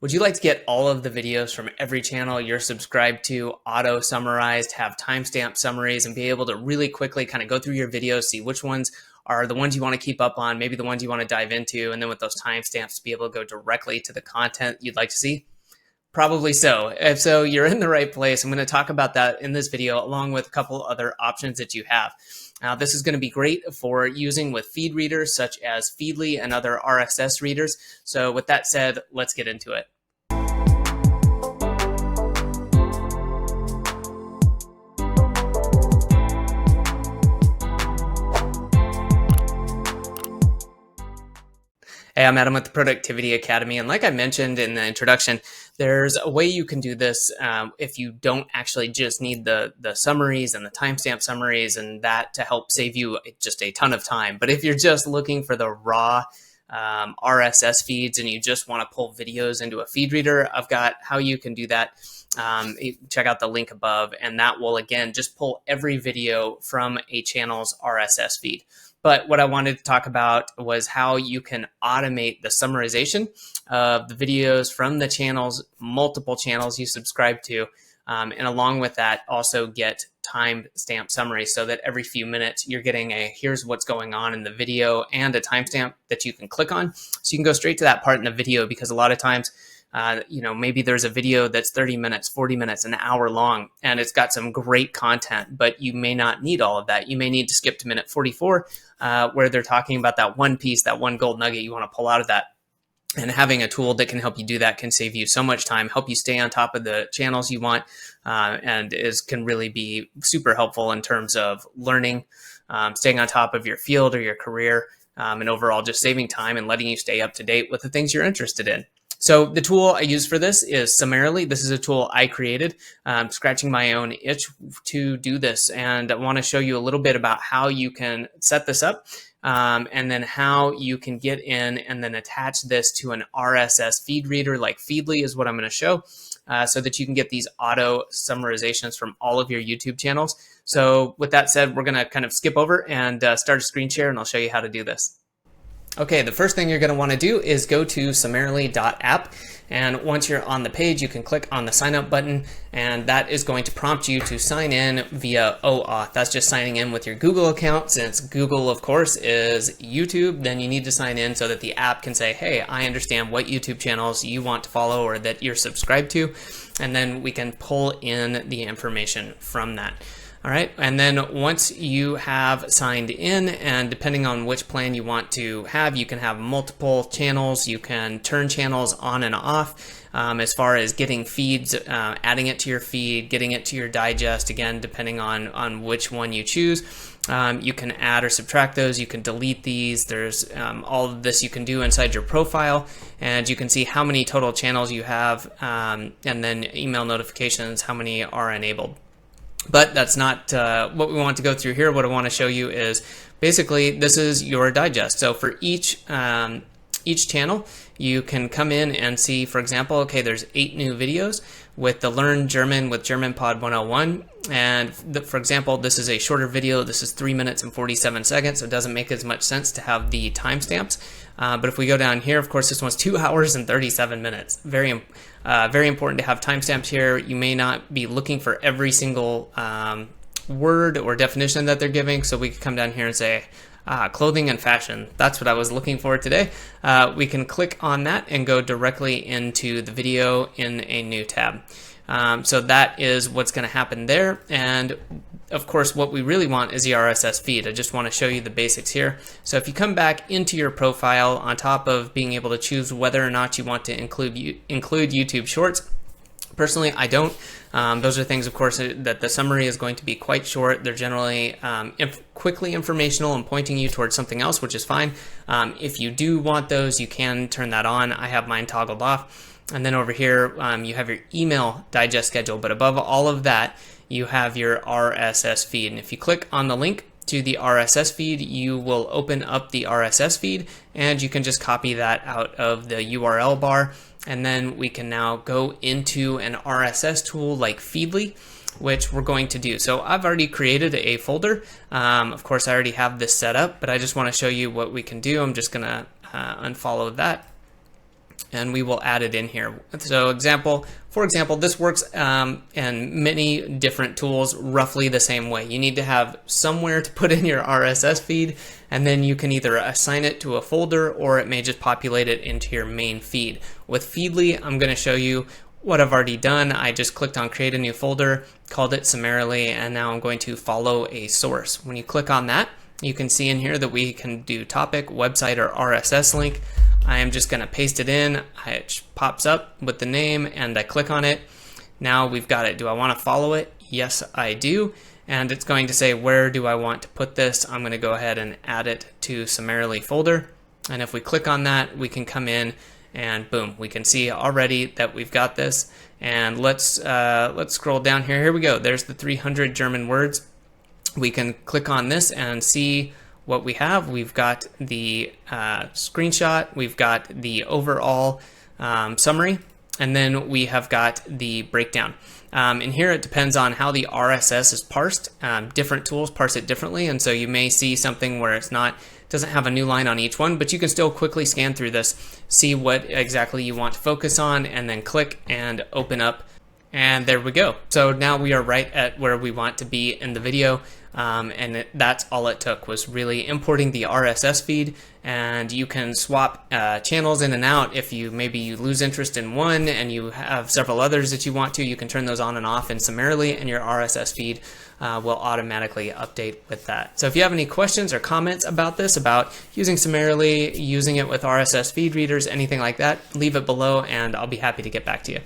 Would you like to get all of the videos from every channel you're subscribed to auto summarized, have timestamp summaries, and be able to really quickly kind of go through your videos, see which ones are the ones you want to keep up on, maybe the ones you want to dive into, and then with those timestamps, be able to go directly to the content you'd like to see? Probably so. If so, you're in the right place. I'm going to talk about that in this video, along with a couple other options that you have. Now, this is going to be great for using with feed readers such as Feedly and other RSS readers. So with that said, let's get into it. Hey, I'm Adam with the Productivity Academy, and like I mentioned in the introduction, there's a way you can do this if you don't actually just need the summaries and the timestamp summaries and that to help save you just a ton of time. But if you're just looking for the raw RSS feeds and you just want to pull videos into a feed reader, I've got how you can do that. Check out the link above, and that will again just pull every video from a channel's RSS feed. But what I wanted to talk about was how you can automate the summarization of the videos from the channels, multiple channels you subscribe to, and along with that, also get timestamp summaries so that every few minutes you're getting a here's what's going on in the video and a timestamp that you can click on. So you can go straight to that part in the video, because a lot of times maybe there's a video that's 30 minutes, 40 minutes, an hour long, and it's got some great content, but you may not need all of that. You may need to skip to minute 44, where they're talking about that one piece, that one gold nugget you want to pull out of that. And having a tool that can help you do that can save you so much time, help you stay on top of the channels you want, and can really be super helpful in terms of learning, staying on top of your field or your career, and overall just saving time and letting you stay up to date with the things you're interested in. So the tool I use for this is Summarily. This is a tool I created, scratching my own itch to do this. And I want to show you a little bit about how you can set this up, and then how you can get in and then attach this to an RSS feed reader like Feedly is what I'm going to show, so that you can get these auto summarizations from all of your YouTube channels. So with that said, we're going to kind of skip over and start a screen share, and I'll show you how to do this. Okay, the first thing you're going to want to do is go to summarily.app, and once you're on the page, you can click on the sign up button, and that is going to prompt you to sign in via OAuth. That's just signing in with your Google account. Since Google, of course, is YouTube, then you need to sign in so that the app can say, hey, I understand what YouTube channels you want to follow or that you're subscribed to, and then we can pull in the information from that. All right, and then once you have signed in, and depending on which plan you want to have, you can have multiple channels. You can turn channels on and off as far as getting feeds, adding it to your feed, getting it to your digest, again, depending on which one you choose. You can add or subtract those. You can delete these. There's all of this you can do inside your profile, and you can see how many total channels you have, and then email notifications, how many are enabled. But that's not what we want to go through here. What I want to show you is basically this is your digest. So for each channel, you can come in and see, for example, okay, there's 8 new videos with the Learn German with German Pod 101. And for example, this is a shorter video. This is 3 minutes and 47 seconds. So it doesn't make as much sense to have the timestamps. But if we go down here, of course, this one's 2 hours and 37 minutes. Very important to have timestamps here. You may not be looking for every single word or definition that they're giving. So we can come down here and say, clothing and fashion. That's what I was looking for today. We can click on that and go directly into the video in a new tab. So that is what's going to happen there. And of course, what we really want is the RSS feed. I just want to show you the basics here. So if you come back into your profile, on top of being able to choose whether or not you want to include YouTube Shorts, personally, I don't. Those are things, of course, that the summary is going to be quite short. They're generally quickly informational and pointing you towards something else, which is fine. If you do want those, you can turn that on. I have mine toggled off. And then over here, you have your email digest schedule. But above all of that, you have your RSS feed. And if you click on the link to the RSS feed, you will open up the RSS feed, and you can just copy that out of the URL bar. And then we can now go into an RSS tool like Feedly, which we're going to do. So I've already created a folder. Of course, I already have this set up, but I just want to show you what we can do. I'm just going to unfollow that. and we will add it in here. So for example, this works in many different tools roughly the same way. You need to have somewhere to put in your RSS feed, and then you can either assign it to a folder or it may just populate it into your main feed. With Feedly, I'm going to show you what I've already done. I just clicked on create a new folder, called it Summarily, and now I'm going to follow a source. When you click on that, you can see in here that we can do topic, website, or RSS link. I am just going to paste it in. It pops up with the name and I click on it. Now we've got it. Do I want to follow it? Yes, I do. And it's going to say, where do I want to put this? I'm going to go ahead and add it to Summarily folder. And if we click on that, we can come in and boom, we can see already that we've got this. And let's scroll down here. Here we go. There's the 300 German words. We can click on this and see what we have. We've got the screenshot, we've got the overall summary, and then we have got the breakdown. In here, it depends on how the RSS is parsed. Different tools parse it differently, and so you may see something where doesn't have a new line on each one, but you can still quickly scan through this, see what exactly you want to focus on, and then click and open up. And there we go. So now we are right at where we want to be in the video. That's all it took, was really importing the RSS feed, and you can swap channels in and out. If maybe you lose interest in one and you have several others that you want to, you can turn those on and off in Summarily, and your RSS feed will automatically update with that. So if you have any questions or comments about this, about using Summarily, using it with RSS feed readers, anything like that, leave it below and I'll be happy to get back to you.